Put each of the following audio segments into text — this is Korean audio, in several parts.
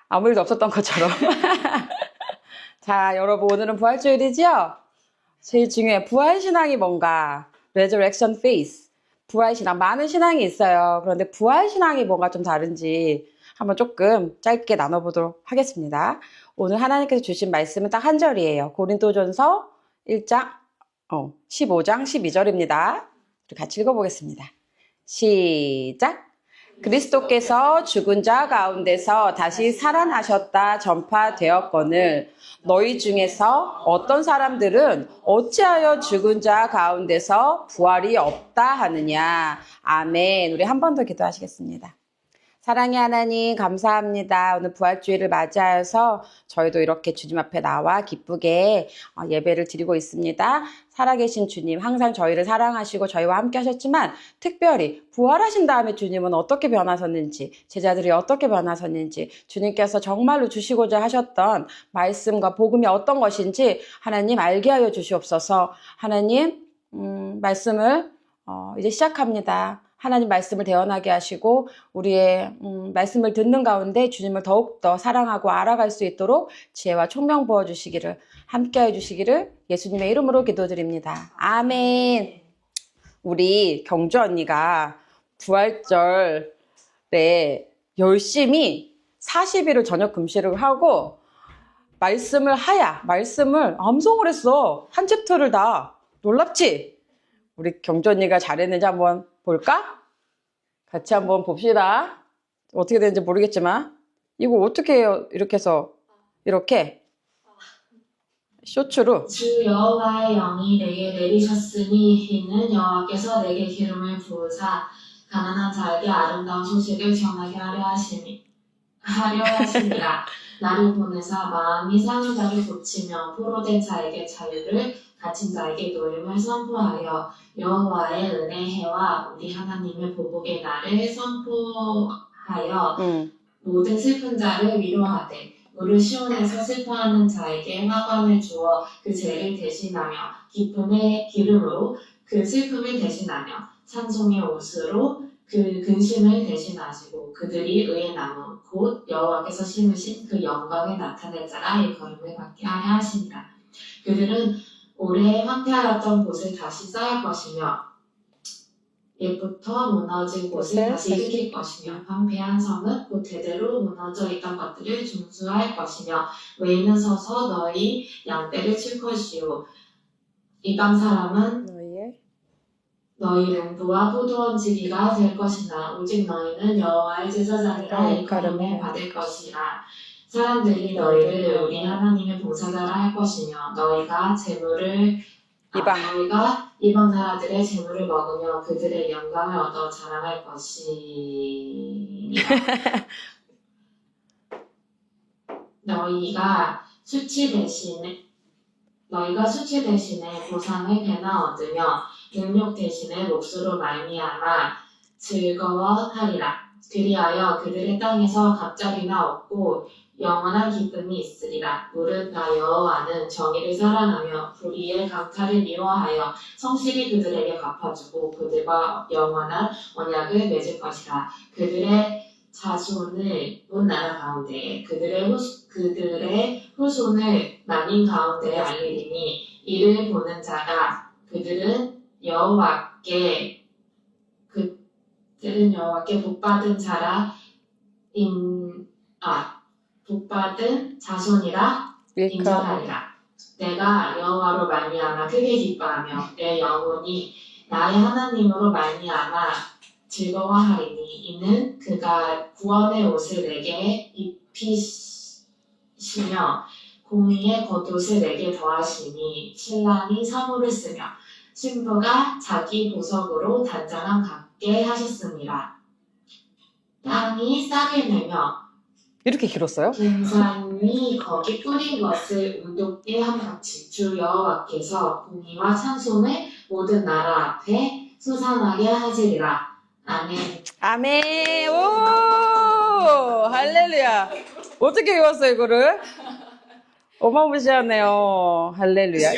아무 일도 없었던 것처럼. 자, 여러분 오늘은 부활주일이죠? 제일 중요해. 부활신앙이 뭔가? Resurrection Faith. 부활신앙. 많은 신앙이 있어요. 그런데 부활신앙이 뭔가 좀 다른지 한번 조금 짧게 나눠보도록 하겠습니다. 오늘 하나님께서 주신 말씀은 딱 한 절이에요. 고린도전서 1장, 15장 12절입니다. 같이 읽어보겠습니다. 시작! 그리스도께서 죽은 자 가운데서 다시 살아나셨다 전파되었거늘 너희 중에서 어떤 사람들은 어찌하여 죽은 자 가운데서 부활이 없다 하느냐. 아멘. 우리 한 번 더 기도하시겠습니다. 사랑의 하나님 감사합니다. 오늘 부활주일을 맞이하여서 저희도 이렇게 주님 앞에 나와 기쁘게 예배를 드리고 있습니다. 살아계신 주님 항상 저희를 사랑하시고 저희와 함께 하셨지만 특별히 부활하신 다음에 주님은 어떻게 변하셨는지 제자들이 어떻게 변하셨는지 주님께서 정말로 주시고자 하셨던 말씀과 복음이 어떤 것인지 하나님 알게 하여 주시옵소서. 하나님 말씀을 이제 시작합니다. 하나님 말씀을 대언하게 하시고 우리의 말씀을 듣는 가운데 주님을 더욱더 사랑하고 알아갈 수 있도록 지혜와 총명 부어주시기를 함께해 주시기를 예수님의 이름으로 기도드립니다. 아멘. 우리 경주 언니가 부활절에 열심히 40일을 저녁 금식을 하고 말씀을 암송을 했어. 한 챕터를 다. 놀랍지? 우리 경주 언니가 잘했는지 한번 볼까? 같이 한번 봅시다. 어떻게 되는지 모르겠지만 이거 어떻게 해요? 이렇게 해서 이렇게 쇼츠로 주 여호와의 영이 내게 내리셨으니 이는 여호와께서 내게 기름을 부으사 가난한 자에게 아름다운 소식을 전하게 하려 하심이라. 나를 보내사 마음이 상한 자를 고치며 포로된 자에게 자유를 갇힌 자에게 노임을 선포하여 여호와의 은혜의 해와 우리 하나님의 보복의 날을 선포하여 모든 슬픈 자를 위로하되 우리 시온에서 슬퍼하는 자에게 화관을 주어 그 죄를 대신하며 기쁨의 기름으로 그 슬픔을 대신하며 찬송의 옷으로 그 근심을 대신하시고 그들이 의의 나무 곧 여호와께서 심으신 그 영광에 나타낼 자라 일컬음을 받게 하려 하시니라. 그들은 오래 황폐하였던 곳을 다시 쌓을 것이며 옛부터 무너진 곳을 다시 일으킬 것이며 황폐한 성은 곧 대대로 무너져 있던 것들을 중수할 것이며 외인은 서서 너희 양떼를 칠 것이요 이방 사람은 너희 농부와 포도원지기가 될 것이나 오직 너희는 여호와의 제사장이라 일컬음을 받을 것이라. 사람들이 너희를 우리 하나님의 봉사자라 할 것이며 너희가 이방 나라들의 재물을 먹으며 그들의 영광을 얻어 자랑할 것이니라. 너희가 수치 대신에 보상을 배나 얻으며 능력 대신에 몫으로 말미암아 즐거워하리라. 그리하여 그들의 땅에서 갑자기나 얻고 영원한 기쁨이 있으리라. 무릇 나 여호와는 정의를 사랑하며 불의의 강탈을 미워하여 성실히 그들에게 갚아주고 그들과 영원한 언약을 맺을 것이라. 그들의 자손을 온 나라 가운데에 그들의 후손을 만인 가운데에 알리리니 이를 보는 자가 그들은 여호와께 복받은 복받은 자손이라 인정하리라. 내가 여호와로 말미암아 크게 기뻐하며 내 영혼이 나의 하나님으로 말미암아 즐거워하리니 이는 그가 구원의 옷을 내게 입히시며 공의의 겉옷을 내게 더하시니 신랑이 사모를 쓰며 신부가 자기 보석으로 단장함 갖게 하셨습니다. 땅이 싹을 내며 이렇게 길었어요? 등산이 거기 뿌린 것을 운동게 함같이 주 여호와께서 공의와 찬송을 모든 나라 앞에 솟아나게 하시리라. 아멘. 아멘. 오! 할렐루야. 어떻게 외웠어요, 이거를? 어마무시하네요. 할렐루야.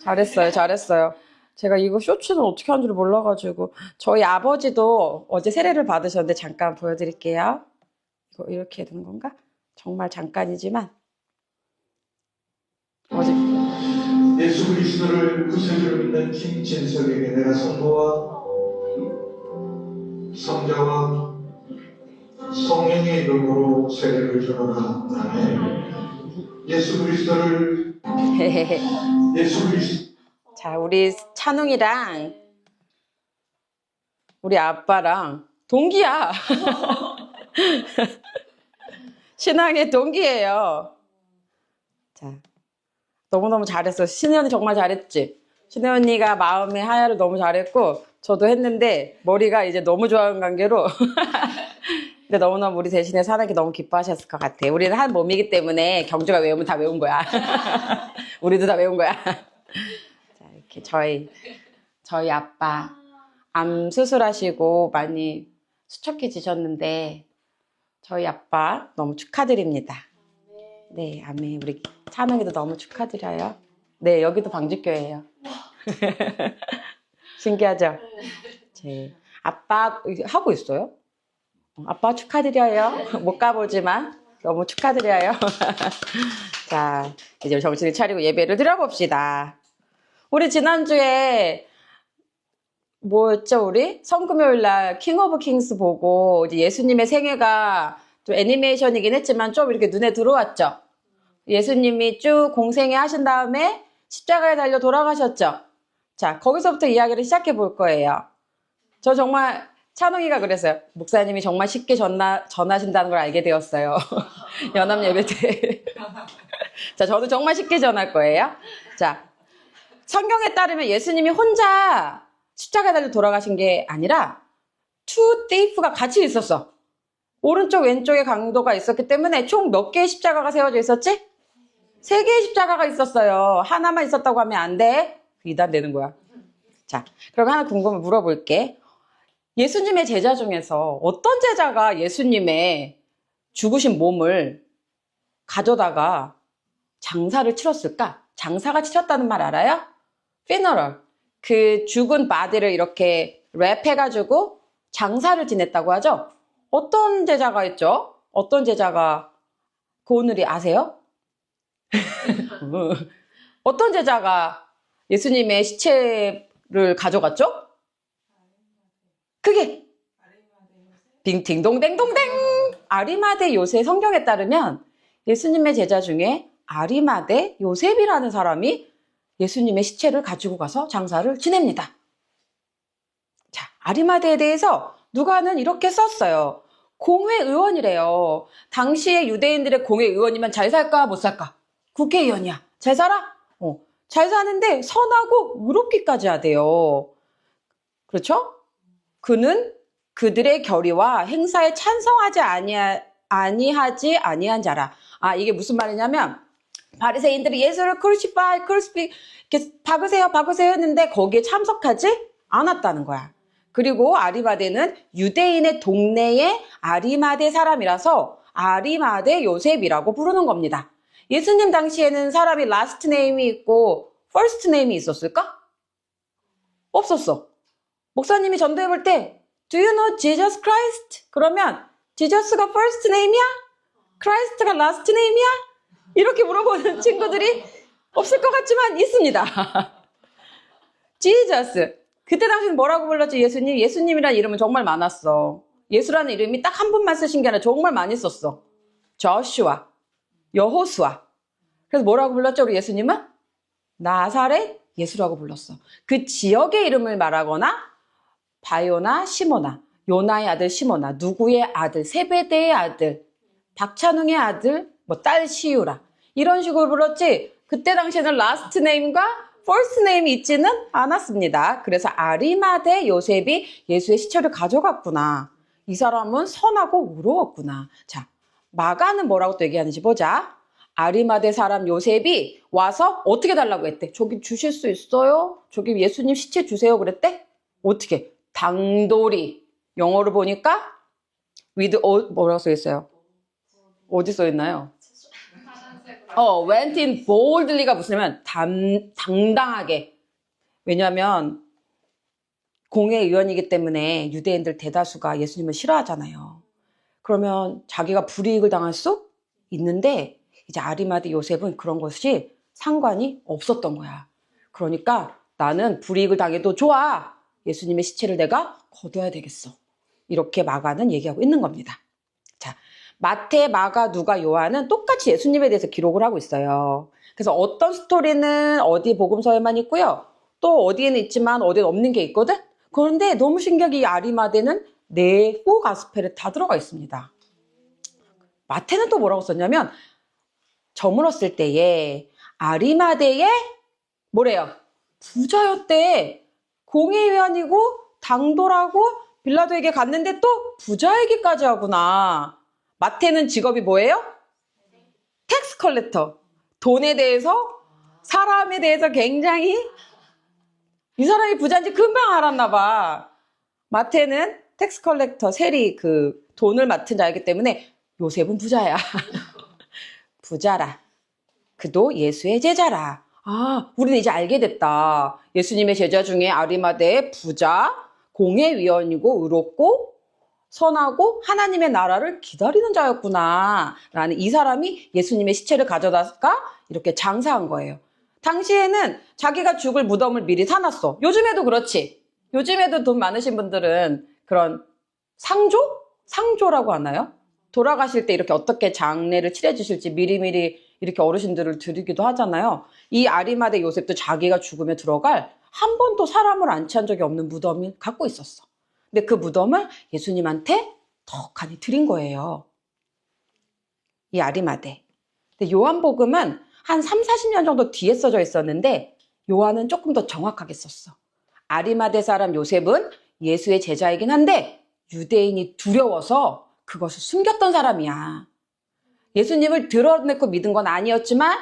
잘했어요. 제가 이거 쇼츠는 어떻게 하는 줄 몰라가지고 저희 아버지도 어제 세례를 받으셨는데 잠깐 보여드릴게요. 이렇게 해야 되는 건가? 정말 잠깐이지만 어제 예수 그리스도를 구세주로 믿는 김진석에게 내가 성부와 성자와 성령의 이름으로 세례를 주노라. 아멘. 예수 그리스도 자, 우리 찬웅이랑 우리 아빠랑 동기야. 신앙의 동기예요. 자, 너무너무 잘했어. 신혜 언니 정말 잘했지? 신혜 언니가 마음의 하야를 너무 잘했고 저도 했는데 머리가 이제 너무 좋아하는 관계로 근데 너무너무 우리 대신에 사랑이 너무 기뻐하셨을 것 같아. 우리는 한 몸이기 때문에 경주가 외우면 다 외운 거야. 우리도 다 외운 거야. 자, 이렇게 저희 아빠 암 수술하시고 많이 수척해지셨는데 저희 아빠 너무 축하드립니다. 네, 아멘. 우리 찬웅이도 너무 축하드려요. 네, 여기도 방직교회예요. 신기하죠? 제 아빠 하고 있어요? 아빠 축하드려요. 못 가보지만 너무 축하드려요. 자, 이제 정신을 차리고 예배를 드려봅시다. 우리 지난주에 뭐였죠, 우리? 성금요일날 킹 오브 킹스 보고 이제 예수님의 생애가 좀 애니메이션이긴 했지만 좀 이렇게 눈에 들어왔죠. 예수님이 쭉 공생애 하신 다음에 십자가에 달려 돌아가셨죠. 자, 거기서부터 이야기를 시작해 볼 거예요. 저 정말 찬웅이가 그랬어요. 목사님이 정말 쉽게 전하신다는 걸 알게 되었어요. 연합 예배 때. 자, 저도 정말 쉽게 전할 거예요. 자, 성경에 따르면 예수님이 혼자 십자가에 달려 돌아가신 게 아니라 투 띠프가 같이 있었어. 오른쪽 왼쪽에 강도가 있었기 때문에 총 몇 개의 십자가가 세워져 있었지? 3개의 십자가가 있었어요. 하나만 있었다고 하면 안 돼. 이단되는 거야. 자, 그럼 하나 궁금해 물어볼게. 예수님의 제자 중에서 어떤 제자가 예수님의 죽으신 몸을 가져다가 장사를 치렀을까? 장사가 치렀다는 말 알아요? 피너럴. 그 죽은 바디를 이렇게 랩해가지고 장사를 지냈다고 하죠? 어떤 제자가 있죠? 어떤 제자가 그 오늘이 아세요? 어떤 제자가 예수님의 시체를 가져갔죠? 그게 빙팅동댕동댕 아리마대 요셉. 성경에 따르면 예수님의 제자 중에 아리마대 요셉이라는 사람이 예수님의 시체를 가지고 가서 장사를 지냅니다. 자, 아리마대에 대해서 누가는 이렇게 썼어요. 공회의원이래요. 당시에 유대인들의 공회의원이면 잘 살까 못 살까? 국회의원이야. 잘 살아? 잘 사는데 선하고 의롭기까지 하대요. 그렇죠? 그는 그들의 결의와 행사에 찬성하지 아니하지 아니한 자라. 아, 이게 무슨 말이냐면 바리새인들이 예수를 크루시파이 이렇게 박으세요 했는데 거기에 참석하지 않았다는 거야. 그리고 아리마대는 유대인의 동네의 아리마대 사람이라서 아리마대 요셉이라고 부르는 겁니다. 예수님 당시에는 사람이 라스트 네임이 있고 퍼스트 네임이 있었을까? 없었어. 목사님이 전도해 볼 때 Do you know Jesus Christ? 그러면 지저스가 first name이야? 크라이스트가 last name이야? 이렇게 물어보는 친구들이 없을 것 같지만 있습니다. 지저스. 그때 당시는 뭐라고 불렀지? 예수님? 예수님이라는 이름은 정말 많았어. 예수라는 이름이 딱 한 분만 쓰신 게 아니라 정말 많이 썼어. 저슈아, 여호수아. 그래서 뭐라고 불렀죠? 우리 예수님은? 나사렛 예수라고 불렀어. 그 지역의 이름을 말하거나 바요나 시모나, 요나의 아들 시모나, 누구의 아들, 세베대의 아들, 박찬웅의 아들, 뭐 딸 시유라 이런 식으로 불렀지 그때 당시에는 라스트 네임과 퍼스트 네임이 있지는 않았습니다. 그래서 아리마대 요셉이 예수의 시체를 가져갔구나. 이 사람은 선하고 의로웠구나. 자, 마가는 뭐라고 또 얘기하는지 보자. 아리마대 사람 요셉이 와서 어떻게 달라고 했대? 저기 주실 수 있어요? 저기 예수님 시체 주세요 그랬대? 어떻게? 당돌이. 영어로 보니까 with 뭐라고 써있어요? 어디 써있나요? went in boldly가 무슨냐면 당당하게. 왜냐하면 공회의원이기 때문에 유대인들 대다수가 예수님을 싫어하잖아요. 그러면 자기가 불이익을 당할 수 있는데 이제 아리마대 요셉은 그런 것이 상관이 없었던 거야. 그러니까 나는 불이익을 당해도 좋아. 예수님의 시체를 내가 거둬야 되겠어. 이렇게 마가는 얘기하고 있는 겁니다. 자, 마태, 마가, 누가, 요한은 똑같이 예수님에 대해서 기록을 하고 있어요. 그래서 어떤 스토리는 어디 복음서에만 있고요. 또 어디에는 있지만 어디에는 없는 게 있거든? 그런데 너무 신기하게 이 아리마대는 4 가스펠에 다 들어가 있습니다. 마태는 또 뭐라고 썼냐면 저물었을 때에 아리마대에 뭐래요? 부자였대. 공의위원이고 당돌하고 빌라도에게 갔는데 또 부자 얘기까지 하구나. 마태는 직업이 뭐예요? 텍스 컬렉터. 돈에 대해서, 사람에 대해서 굉장히 이 사람이 부자인지 금방 알았나 봐. 마태는 텍스 컬렉터, 세리 그 돈을 맡은 자이기 때문에 요셉은 부자야. 부자라. 그도 예수의 제자라. 아, 우리는 이제 알게 됐다. 예수님의 제자 중에 아리마대의 부자, 공회위원이고 의롭고 선하고 하나님의 나라를 기다리는 자였구나 라는 이 사람이 예수님의 시체를 가져다가 이렇게 장사한 거예요. 당시에는 자기가 죽을 무덤을 미리 사놨어. 요즘에도 그렇지. 요즘에도 돈 많으신 분들은 그런 상조? 상조라고 하나요? 돌아가실 때 이렇게 어떻게 장례를 치러 주실지 미리미리 이렇게 어르신들을 드리기도 하잖아요. 이 아리마대 요셉도 자기가 죽으면 들어갈 한 번도 사람을 안치한 적이 없는 무덤을 갖고 있었어. 근데 그 무덤을 예수님한테 턱하니 드린 거예요. 이 아리마대. 근데 요한복음은 한 3, 40년 정도 뒤에 써져 있었는데 요한은 조금 더 정확하게 썼어. 아리마대 사람 요셉은 예수의 제자이긴 한데 유대인이 두려워서 그것을 숨겼던 사람이야. 예수님을 드러내고 믿은 건 아니었지만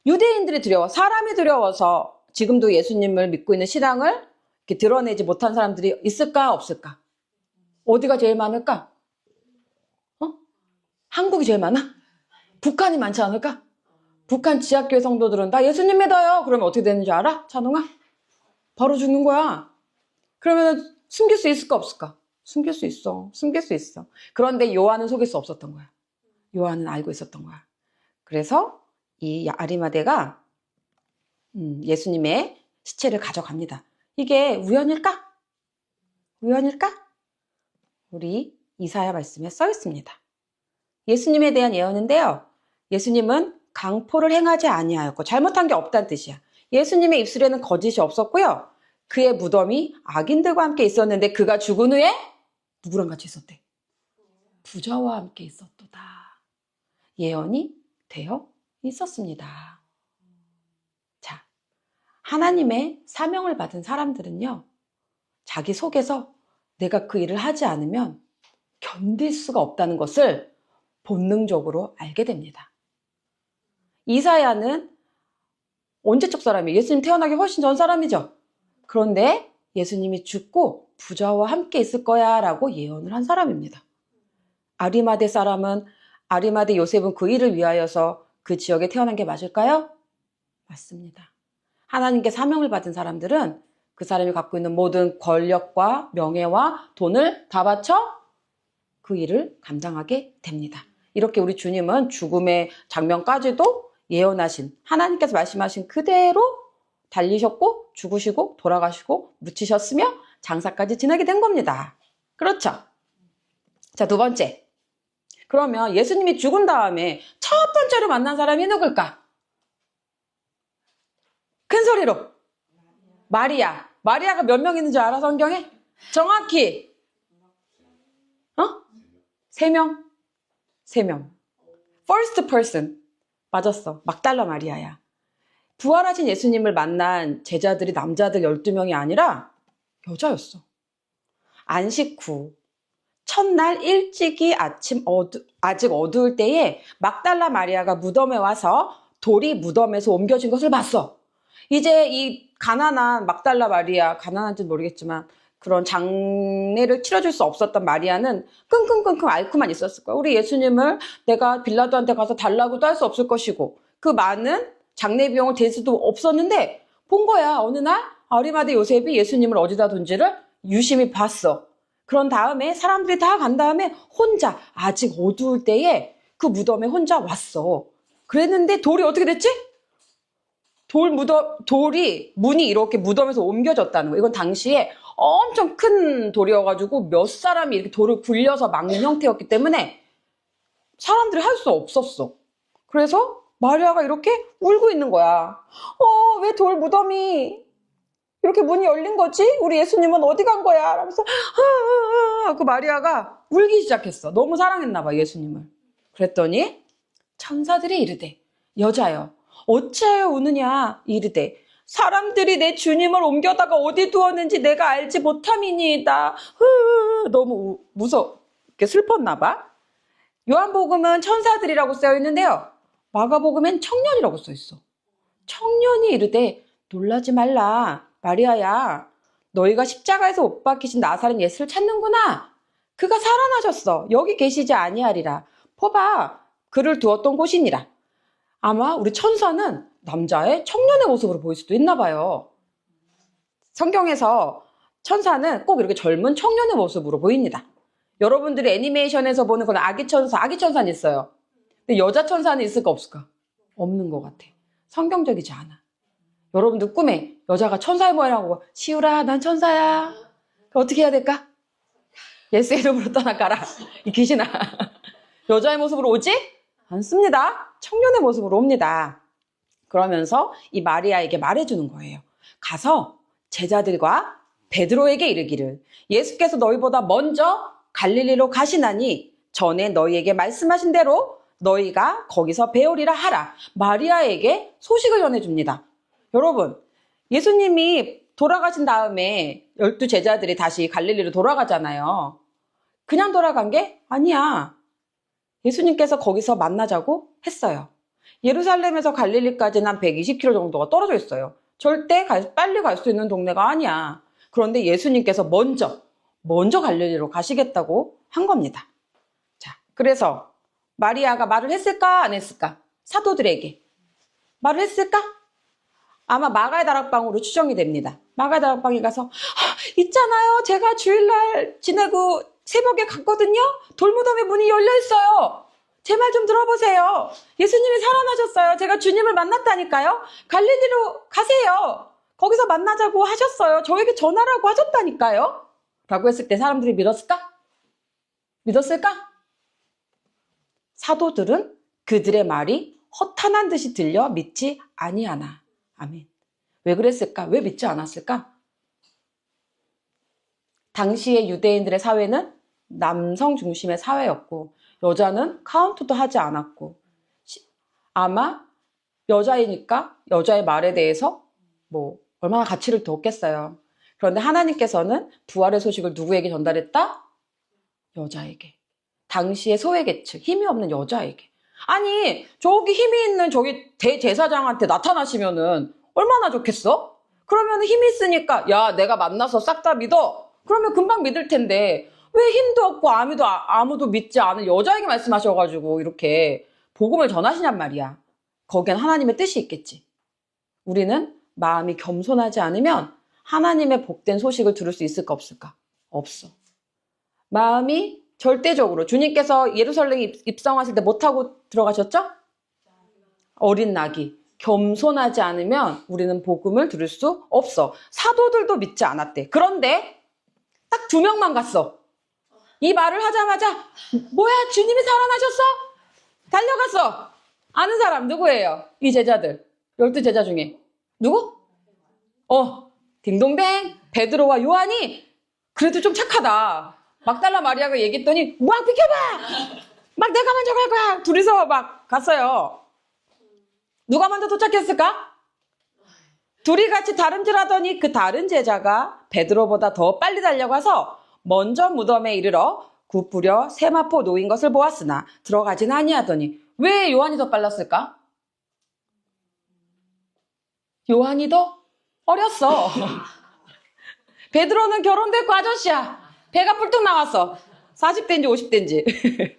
유대인들이 두려워, 사람이 두려워서 지금도 예수님을 믿고 있는 신앙을 이렇게 드러내지 못한 사람들이 있을까 없을까? 어디가 제일 많을까? 한국이 제일 많아? 북한이 많지 않을까? 북한 지하교회 성도들은 나 예수님 믿어요. 그러면 어떻게 되는 줄 알아? 찬홍아? 바로 죽는 거야. 그러면 숨길 수 있을까 없을까? 숨길 수 있어. 숨길 수 있어. 그런데 요한은 속일 수 없었던 거야. 요한은 알고 있었던 거야. 그래서 이 아리마대가 예수님의 시체를 가져갑니다. 이게 우연일까? 우연일까? 우리 이사야 말씀에 써 있습니다. 예수님에 대한 예언인데요. 예수님은 강포를 행하지 아니하였고 잘못한 게 없다는 뜻이야. 예수님의 입술에는 거짓이 없었고요. 그의 무덤이 악인들과 함께 있었는데 그가 죽은 후에 누구랑 같이 있었대? 부자와 함께 있었도다. 예언이 되어 있었습니다. 자, 하나님의 사명을 받은 사람들은요. 자기 속에서 내가 그 일을 하지 않으면 견딜 수가 없다는 것을 본능적으로 알게 됩니다. 이사야는 언제적 사람이에요? 예수님 태어나기 훨씬 전 사람이죠. 그런데 예수님이 죽고 부자와 함께 있을 거야 라고 예언을 한 사람입니다. 아리마대 사람은 아리마대 요셉은 그 일을 위하여서 그 지역에 태어난 게 맞을까요? 맞습니다. 하나님께 사명을 받은 사람들은 그 사람이 갖고 있는 모든 권력과 명예와 돈을 다 바쳐 그 일을 감당하게 됩니다. 이렇게 우리 주님은 죽음의 장면까지도 예언하신, 하나님께서 말씀하신 그대로 달리셨고 죽으시고 돌아가시고 묻히셨으며 장사까지 지나게 된 겁니다. 그렇죠? 자, 2번째. 그러면 예수님이 죽은 다음에 첫 번째로 만난 사람이 누굴까? 큰 소리로. 마리아. 마리아가 몇 명 있는지 알아, 성경에? 정확히. 3명? 3명. First person. 맞았어. 막달라 마리아야. 부활하신 예수님을 만난 제자들이 남자들 12명이 아니라 여자였어. 안식 후 첫날 일찍이 아침 아직 어두울 때에 막달라 마리아가 무덤에 와서 돌이 무덤에서 옮겨진 것을 봤어. 이제 이 가난한 막달라 마리아, 가난한지는 모르겠지만 그런 장례를 치러줄 수 없었던 마리아는 끙끙끙끙 앓고만 있었을 거야. 우리 예수님을 내가 빌라도한테 가서 달라고도 할 수 없을 것이고 그 많은 장례 비용을 댈 수도 없었는데 본 거야. 어느 날 아리마대 요셉이 예수님을 어디다 둔지를 유심히 봤어. 그런 다음에 사람들이 다 간 다음에 혼자 아직 어두울 때에 그 무덤에 혼자 왔어. 그랬는데 돌이 어떻게 됐지? 돌이 문이 이렇게 무덤에서 옮겨졌다는 거예요. 이건 당시에 엄청 큰 돌이어가지고 몇 사람이 이렇게 돌을 굴려서 막는 형태였기 때문에 사람들이 할 수 없었어. 그래서 마리아가 이렇게 울고 있는 거야. 왜 돌 무덤이 이렇게 문이 열린 거지? 우리 예수님은 어디 간 거야? 라면서 그 마리아가 울기 시작했어. 너무 사랑했나 봐, 예수님을. 그랬더니 천사들이 이르되, 여자여 어찌하여 우느냐 이르되, 사람들이 내 주님을 옮겨다가 어디 두었는지 내가 알지 못함이니이다. 너무 무섭게 슬펐나 봐. 요한복음은 천사들이라고 쓰여 있는데요, 마가복음엔 청년이라고 써 있어. 청년이 이르되, 놀라지 말라 마리아야, 너희가 십자가에서 못 박히신 나사렛 예수를 찾는구나. 그가 살아나셨어. 여기 계시지 아니하리라. 보봐, 그를 두었던 곳이니라. 아마 우리 천사는 남자의 청년의 모습으로 보일 수도 있나 봐요. 성경에서 천사는 꼭 이렇게 젊은 청년의 모습으로 보입니다. 여러분들이 애니메이션에서 보는 그런 아기 천사는 있어요. 근데 여자 천사는 있을까 없을까? 없는 것 같아. 성경적이지 않아. 여러분들 꿈에 여자가 천사의 모양이라고, 시우라 난 천사야. 어떻게 해야 될까? 예수의 이름으로 떠나가라. 이 귀신아. 여자의 모습으로 오지? 않습니다. 청년의 모습으로 옵니다. 그러면서 이 마리아에게 말해주는 거예요. 가서 제자들과 베드로에게 이르기를, 예수께서 너희보다 먼저 갈릴리로 가시나니 전에 너희에게 말씀하신 대로 너희가 거기서 배우리라 하라. 마리아에게 소식을 전해줍니다. 여러분, 예수님이 돌아가신 다음에 12 제자들이 다시 갈릴리로 돌아가잖아요. 그냥 돌아간 게 아니야. 예수님께서 거기서 만나자고 했어요. 예루살렘에서 갈릴리까지는 한 120km 정도가 떨어져 있어요. 절대 빨리 갈 수 있는 동네가 아니야. 그런데 예수님께서 먼저 갈릴리로 가시겠다고 한 겁니다. 자, 그래서 마리아가 말을 했을까 안 했을까? 사도들에게 말을 했을까? 아마 마가의 다락방으로 추정이 됩니다. 마가의 다락방에 가서, 있잖아요, 제가 주일날 지내고 새벽에 갔거든요. 돌무덤에 문이 열려 있어요. 제 말 좀 들어보세요. 예수님이 살아나셨어요. 제가 주님을 만났다니까요. 갈릴리로 가세요. 거기서 만나자고 하셨어요. 저에게 전하라고 하셨다니까요. 라고 했을 때 사람들이 믿었을까? 믿었을까? 사도들은 그들의 말이 허탄한 듯이 들려 믿지 아니하나. 아멘. 왜 그랬을까? 왜 믿지 않았을까? 당시의 유대인들의 사회는 남성 중심의 사회였고, 여자는 카운트도 하지 않았고, 아마 여자이니까 여자의 말에 대해서 얼마나 가치를 두었겠어요. 그런데 하나님께서는 부활의 소식을 누구에게 전달했다? 여자에게. 당시의 소외계층, 힘이 없는 여자에게. 아니, 저기 힘이 있는 저기 대제사장한테 나타나시면은 얼마나 좋겠어? 그러면 힘이 있으니까, 야, 내가 만나서 싹 다 믿어. 그러면 금방 믿을 텐데, 왜 힘도 없고 아무도 믿지 않은 여자에게 말씀하셔가지고 이렇게 복음을 전하시냔 말이야. 거기엔 하나님의 뜻이 있겠지. 우리는 마음이 겸손하지 않으면 하나님의 복된 소식을 들을 수 있을까 없을까? 없어. 마음이 절대적으로, 주님께서 예루살렘에 입성하실 때 못하고 들어가셨죠? 어린 낙이. 겸손하지 않으면 우리는 복음을 들을 수 없어. 사도들도 믿지 않았대. 그런데 딱 2명만 갔어. 이 말을 하자마자, 뭐야, 주님이 살아나셨어? 달려갔어. 아는 사람 누구예요? 이 제자들. 12 제자 중에. 누구? 딩동댕. 베드로와 요한이 그래도 좀 착하다. 막달라 마리아가 얘기했더니, 막 비켜봐! 막 내가 먼저 갈 거야! 둘이서 막 갔어요. 누가 먼저 도착했을까? 둘이 같이 다름질하더니 그 다른 제자가 베드로보다 더 빨리 달려가서 먼저 무덤에 이르러 굽부려 세마포 놓인 것을 보았으나 들어가진 아니하더니. 왜 요한이 더 빨랐을까? 요한이 더 어렸어. 베드로는 결혼됐고 아저씨야. 배가 뿔뚝 나왔어. 40대인지 50대인지.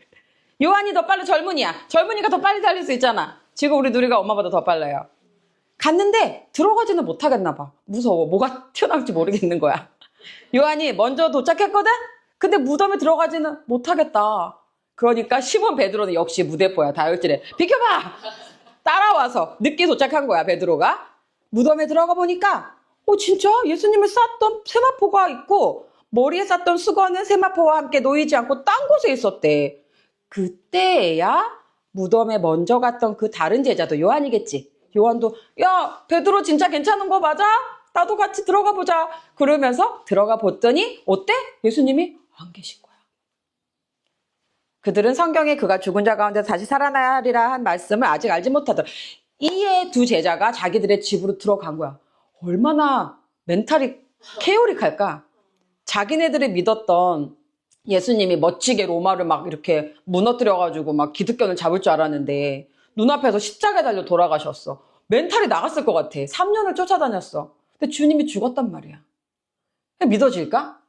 요한이 더 빨리 젊은이야. 젊은이가 더 빨리 달릴 수 있잖아. 지금 우리 누리가 엄마보다 더 빨라요. 갔는데 들어가지는 못하겠나 봐. 무서워. 뭐가 튀어나올지 모르겠는 거야. 요한이 먼저 도착했거든? 근데 무덤에 들어가지는 못하겠다. 그러니까 시몬 베드로는 역시 무대뽀야. 다혈질에 비켜봐! 따라와서 늦게 도착한 거야, 베드로가. 무덤에 들어가 보니까 진짜 예수님을 쌌던 세마포가 있고 머리에 쌌던 수건은 세마포와 함께 놓이지 않고 딴 곳에 있었대. 그때야 무덤에 먼저 갔던 그 다른 제자도 요한이겠지. 요한도 야, 베드로 진짜 괜찮은 거 맞아? 나도 같이 들어가 보자. 그러면서 들어가 봤더니 어때? 예수님이 안 계신 거야. 그들은 성경에 그가 죽은 자 가운데 다시 살아나리라 한 말씀을 아직 알지 못하더라. 이에 두 제자가 자기들의 집으로 들어간 거야. 얼마나 멘탈이 케오릭할까? 자기네들이 믿었던 예수님이 멋지게 로마를 막 이렇게 무너뜨려가지고 막 기득권을 잡을 줄 알았는데 눈앞에서 십자가에 달려 돌아가셨어. 멘탈이 나갔을 것 같아. 3년을 쫓아다녔어. 근데 주님이 죽었단 말이야. 믿어질까?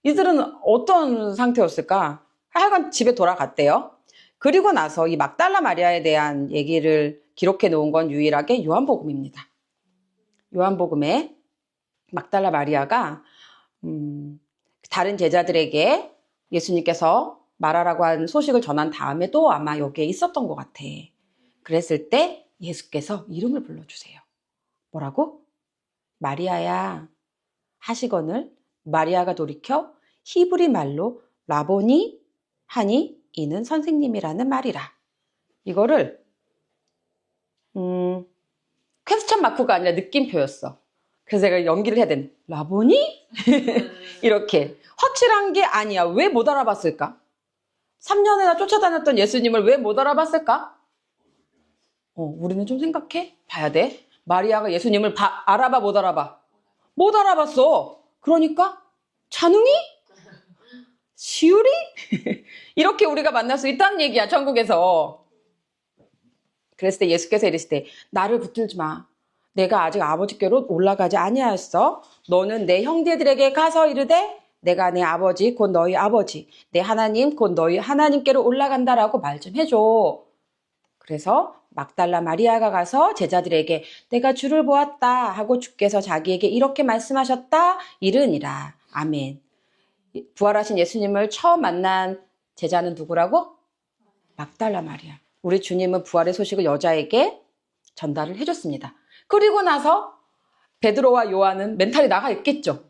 이들은 어떤 상태였을까? 하여간 집에 돌아갔대요. 그리고 나서 이 막달라 마리아에 대한 얘기를 기록해 놓은 건 유일하게 요한복음입니다. 요한복음에 막달라 마리아가 다른 제자들에게 예수님께서 말하라고 한 소식을 전한 다음에도 아마 여기에 있었던 것 같아. 그랬을 때 예수께서 이름을 불러주세요. 뭐라고? 마리아야 하시거늘 마리아가 돌이켜 히브리 말로 라보니 하니 이는 선생님이라는 말이라. 이거를 퀘스천 마크가 아니라 느낌표였어. 그래서 제가 연기를 해야 되는 라보니? 이렇게 확실한 게 아니야. 왜 못 알아봤을까? 3년이나 쫓아다녔던 예수님을 왜 못 알아봤을까? 우리는 좀 생각해 봐야 돼. 마리아가 예수님을 알아봐 못 알아봐? 못 알아봤어. 그러니까 찬웅이? 시우리? 이렇게 우리가 만날 수 있다는 얘기야, 천국에서. 그랬을 때 예수께서 이르시되 나를 붙들지 마. 내가 아직 아버지께로 올라가지 아니하였어. 너는 내 형제들에게 가서 이르되 내가 내 아버지 곧 너희 아버지, 내 하나님 곧 너희 하나님께로 올라간다라고 말 좀 해줘. 그래서 막달라 마리아가 가서 제자들에게 내가 주를 보았다 하고 주께서 자기에게 이렇게 말씀하셨다 이르니라. 아멘. 부활하신 예수님을 처음 만난 제자는 누구라고? 막달라 마리아. 우리 주님은 부활의 소식을 여자에게 전달을 해줬습니다. 그리고 나서 베드로와 요한은 멘탈이 나가 있겠죠.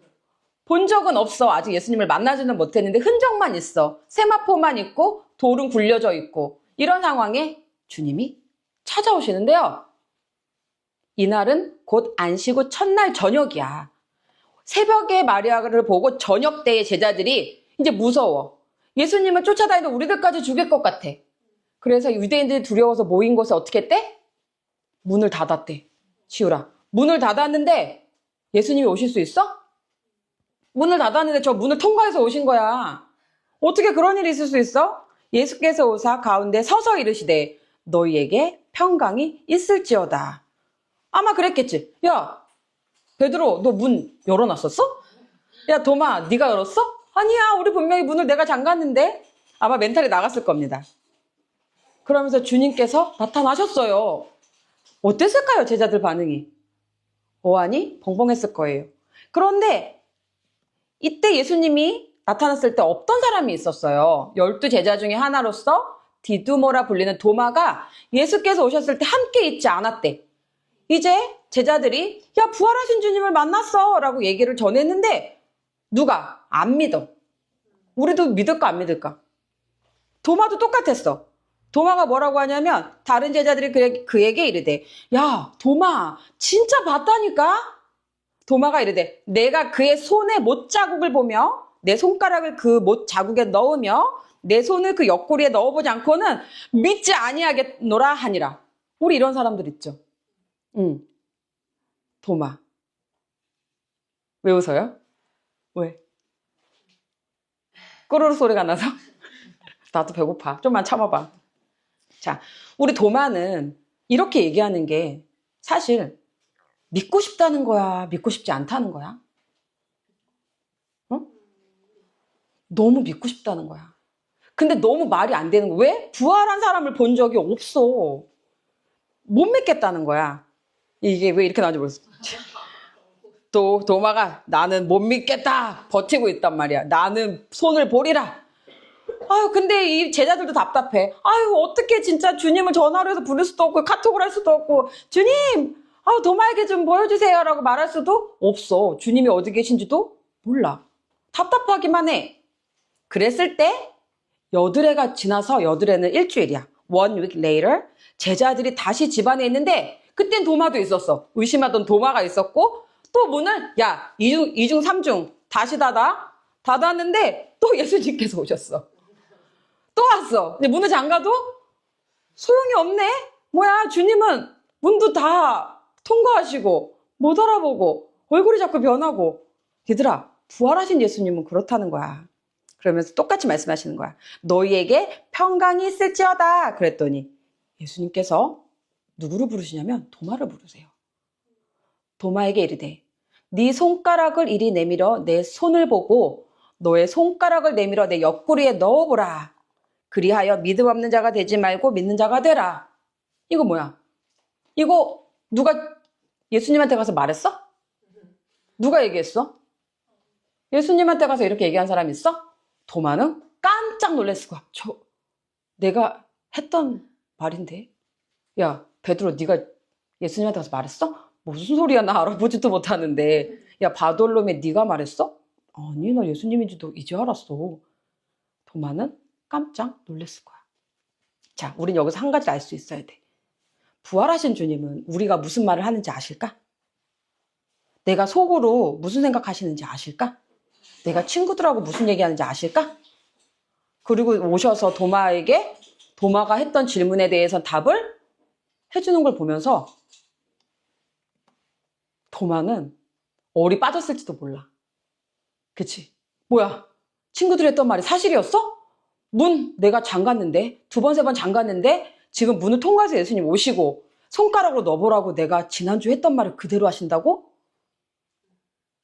본 적은 없어. 아직 예수님을 만나지는 못했는데 흔적만 있어. 세마포만 있고 돌은 굴려져 있고 이런 상황에 주님이 찾아오시는데요. 이날은 곧 안식 후 첫날 저녁이야. 새벽에 마리아를 보고 저녁 때의 제자들이 이제 무서워. 예수님을 쫓아다니는 우리들까지 죽일 것 같아. 그래서 유대인들이 두려워서 모인 곳에 어떻게 했대? 문을 닫았대. 시우라. 문을 닫았는데 예수님이 오실 수 있어? 문을 닫았는데 저 문을 통과해서 오신 거야. 어떻게 그런 일이 있을 수 있어? 예수께서 오사 가운데 서서 이르시되 너희에게 평강이 있을지어다. 아마 그랬겠지. 야, 베드로 너 문 열어놨었어? 야, 도마 네가 열었어? 아니야, 우리 분명히 문을 내가 잠갔는데. 아마 멘탈이 나갔을 겁니다. 그러면서 주님께서 나타나셨어요. 어땠을까요, 제자들 반응이? 어안이 벙벙했을 거예요. 그런데 이때 예수님이 나타났을 때 없던 사람이 있었어요. 12제자 중에 하나로서 디두모라 불리는 도마가 예수께서 오셨을 때 함께 있지 않았대. 이제 제자들이 야, 부활하신 주님을 만났어 라고 얘기를 전했는데 누가? 안 믿어. 우리도 믿을까 안 믿을까? 도마도 똑같았어. 도마가 뭐라고 하냐면 다른 제자들이 그에게 이르되 야, 도마 진짜 봤다니까? 도마가 이르되 내가 그의 손에 못 자국을 보며 내 손가락을 그 못 자국에 넣으며 내 손을 그 옆구리에 넣어보지 않고는 믿지 아니하겠노라 하니라. 우리 이런 사람들 있죠. 도마. 왜 웃어요? 왜? 꼬르르 소리가 나서? 나도 배고파. 좀만 참아봐. 자, 우리 도마는 이렇게 얘기하는 게 사실 믿고 싶다는 거야? 믿고 싶지 않다는 거야? 너무 믿고 싶다는 거야. 근데 너무 말이 안 되는 거야. 왜? 부활한 사람을 본 적이 없어. 못 믿겠다는 거야. 이게 왜 이렇게 나오는지 모르겠어. 또 도마가 나는 못 믿겠다 버티고 있단 말이야. 나는 손을 보리라. 아유, 근데 이 제자들도 답답해. 아유, 어떻게 진짜 주님을 전화로 해서 부를 수도 없고 카톡을 할 수도 없고 주님, 아유, 도마에게 좀 보여주세요 라고 말할 수도 없어. 주님이 어디 계신지도 몰라. 답답하기만 해. 그랬을 때 여드레가 지나서, 여드레는 일주일이야. 1 week later 제자들이 다시 집안에 있는데 그땐 도마도 있었어. 의심하던 도마가 있었고, 또 문을 야 2중 3중 다시 닫았는데 또 예수님께서 오셨어. 또 왔어. 근데 문을 잠가도 소용이 없네. 뭐야, 주님은 문도 다 통과하시고 못 알아보고 얼굴이 자꾸 변하고. 얘들아, 부활하신 예수님은 그렇다는 거야. 그러면서 똑같이 말씀하시는 거야. 너희에게 평강이 있을지어다 그랬더니 예수님께서 누구를 부르시냐면 도마를 부르세요. 도마에게 이르되 네 손가락을 이리 내밀어 내 손을 보고 너의 손가락을 내밀어 내 옆구리에 넣어보라. 그리하여 믿음 없는 자가 되지 말고 믿는 자가 되라. 이거 뭐야? 이거 누가 예수님한테 가서 말했어? 누가 얘기했어? 예수님한테 가서 이렇게 얘기한 사람 있어? 도마는 깜짝 놀랐을 거야. 내가 했던 말인데. 야, 베드로, 네가 예수님한테 가서 말했어? 무슨 소리야, 나 알아보지도 못하는데. 야, 바돌로메, 네가 말했어? 아니, 나 예수님인지도 이제 알았어. 도마는 깜짝 놀랐을 거야. 자, 우린 여기서 한 가지를 알 수 있어야 돼. 부활하신 주님은 우리가 무슨 말을 하는지 아실까? 내가 속으로 무슨 생각하시는지 아실까? 내가 친구들하고 무슨 얘기하는지 아실까? 그리고 오셔서 도마에게 도마가 했던 질문에 대해서 답을 해주는 걸 보면서 도마는 얼이 빠졌을지도 몰라. 그치? 뭐야? 친구들이 했던 말이 사실이었어? 문 내가 잠갔는데, 2번, 3번 잠갔는데 지금 문을 통과해서 예수님 오시고 손가락으로 넣어보라고 내가 지난주 했던 말을 그대로 하신다고?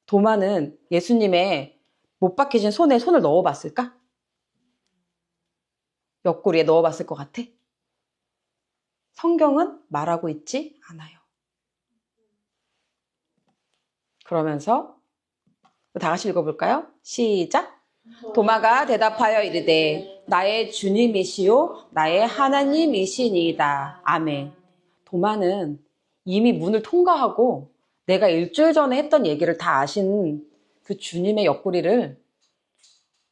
도마는 예수님의 못 박히신 손에 손을 넣어봤을까? 옆구리에 넣어봤을 것 같아? 성경은 말하고 있지 않아요. 그러면서 다 같이 읽어볼까요? 시작! 도마가 대답하여 이르되 나의 주님이시요 나의 하나님이시니이다. 아멘. 도마는 이미 문을 통과하고 내가 일주일 전에 했던 얘기를 다 아신 그 주님의 옆구리를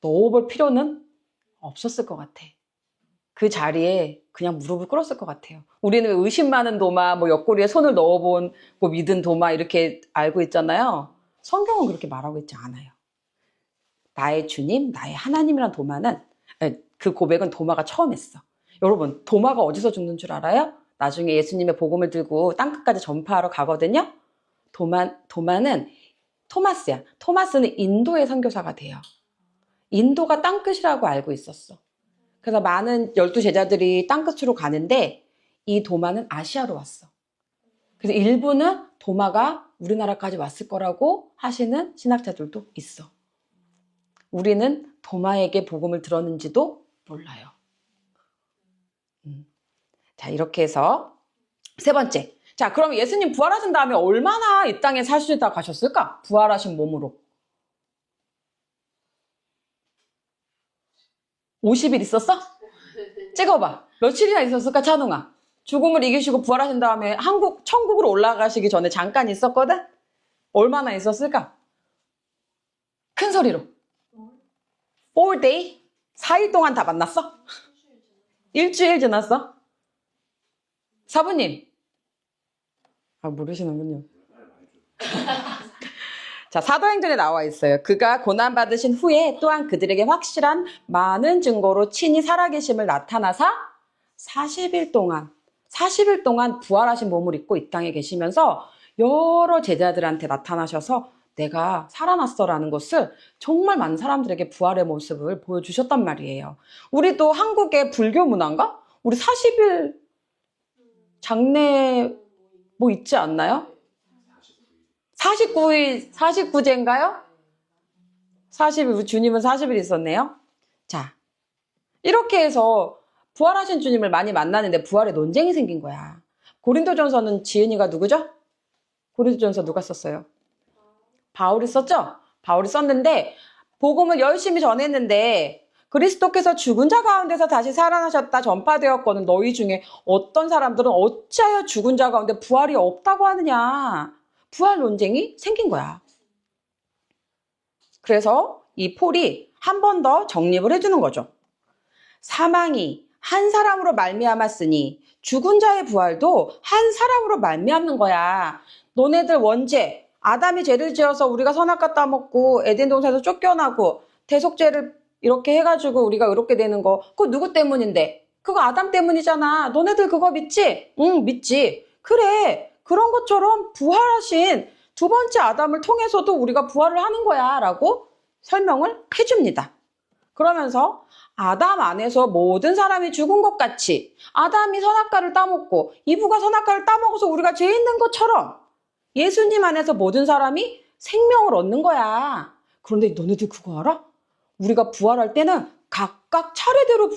넣어볼 필요는 없었을 것 같아. 그 자리에 그냥 무릎을 꿇었을 것 같아요. 우리는 의심 많은 도마, 뭐 옆구리에 손을 넣어본 뭐 믿은 도마 이렇게 알고 있잖아요. 성경은 그렇게 말하고 있지 않아요. 나의 주님, 나의 하나님이란 도마는, 그 고백은 도마가 처음 했어. 여러분, 도마가 어디서 죽는 줄 알아요? 나중에 예수님의 복음을 들고 땅끝까지 전파하러 가거든요. 도마는 토마스야. 토마스는 인도의 선교사가 돼요. 인도가 땅끝이라고 알고 있었어. 그래서 많은 12제자들이 땅끝으로 가는데 이 도마는 아시아로 왔어. 그래서 일부는 도마가 우리나라까지 왔을 거라고 하시는 신학자들도 있어. 우리는 도마에게 복음을 들었는지도 몰라요. 자, 이렇게 해서 세 번째. 자, 그럼 예수님 부활하신 다음에 얼마나 이 땅에 사시다 가셨을까? 부활하신 몸으로. 50일 있었어? 찍어봐. 며칠이나 있었을까, 찬웅아? 죽음을 이기시고 부활하신 다음에 천국으로 올라가시기 전에 잠깐 있었거든? 얼마나 있었을까? 큰 소리로. 4day? 4일 동안 다 만났어? 일주일 지났어? 사부님. 모르시는군요. 자, 사도행전에 나와 있어요. 그가 고난받으신 후에 또한 그들에게 확실한 많은 증거로 친히 살아계심을 나타나사 40일 동안 부활하신 몸을 입고 이 땅에 계시면서 여러 제자들한테 나타나셔서 내가 살아났어라는 것을 정말 많은 사람들에게 부활의 모습을 보여주셨단 말이에요. 우리도 한국의 불교 문화인가? 우리 40일 장례 뭐 있지 않나요? 49제인가요? 40일, 주님은 40일 있었네요. 자, 이렇게 해서 부활하신 주님을 많이 만나는데 부활의 논쟁이 생긴 거야. 고린도전서는 지은이가 누구죠? 고린도전서 누가 썼어요? 바울이 썼죠? 바울이 썼는데 복음을 열심히 전했는데 그리스도께서 죽은 자 가운데서 다시 살아나셨다 전파되었거든 너희 중에 어떤 사람들은 어찌하여 죽은 자 가운데 부활이 없다고 하느냐. 부활 논쟁이 생긴 거야. 그래서 이 폴이 한 번 더 정립을 해주는 거죠. 사망이 한 사람으로 말미암았으니 죽은 자의 부활도 한 사람으로 말미암는 거야. 너네들 원죄, 아담이 죄를 지어서 우리가 선악과 따먹고 에덴 동산에서 쫓겨나고 대속죄를 이렇게 해가지고 우리가 이렇게 되는 거 그거 누구 때문인데? 그거 아담 때문이잖아. 너네들 그거 믿지? 응, 믿지. 그래, 그런 것처럼 부활하신 두 번째 아담을 통해서도 우리가 부활을 하는 거야 라고 설명을 해줍니다. 그러면서 아담 안에서 모든 사람이 죽은 것 같이 아담이 선악과를 따먹고 이브가 선악과를 따먹어서 우리가 죄 있는 것처럼 예수님 안에서 모든 사람이 생명을 얻는 거야. 그런데 너네들 그거 알아? 우리가 부활할 때는 각각 차례대로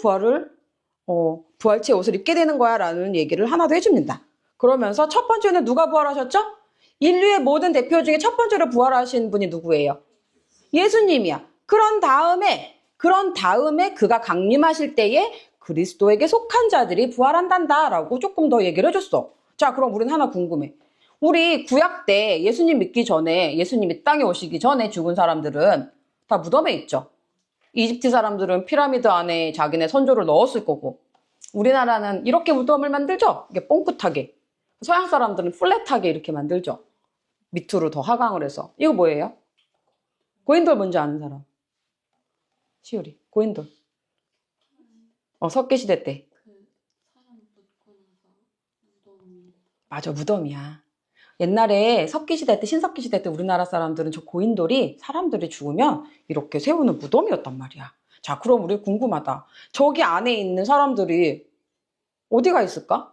부활체 옷을 입게 되는 거야 라는 얘기를 하나 더 해줍니다. 그러면서 첫 번째는 누가 부활하셨죠? 인류의 모든 대표 중에 첫 번째로 부활하신 분이 누구예요? 예수님이야. 그런 다음에 그가 강림하실 때에 그리스도에게 속한 자들이 부활한단다 라고 조금 더 얘기를 해줬어. 자, 그럼 우리는 하나 궁금해. 우리 구약 때 예수님 믿기 전에 예수님이 땅에 오시기 전에 죽은 사람들은 다 무덤에 있죠. 이집트 사람들은 피라미드 안에 자기네 선조를 넣었을 거고 우리나라는 이렇게 무덤을 만들죠. 이게 뻥끗하게. 서양 사람들은 플랫하게 이렇게 만들죠. 밑으로 더 하강을 해서. 이거 뭐예요? 고인돌 뭔지 아는 사람? 시우리. 고인돌. 석기시대 때. 맞아, 무덤이야. 옛날에 석기시대 때, 신석기시대 때 우리나라 사람들은 저 고인돌이 사람들이 죽으면 이렇게 세우는 무덤이었단 말이야. 자, 그럼 우리 궁금하다. 저기 안에 있는 사람들이 어디가 있을까?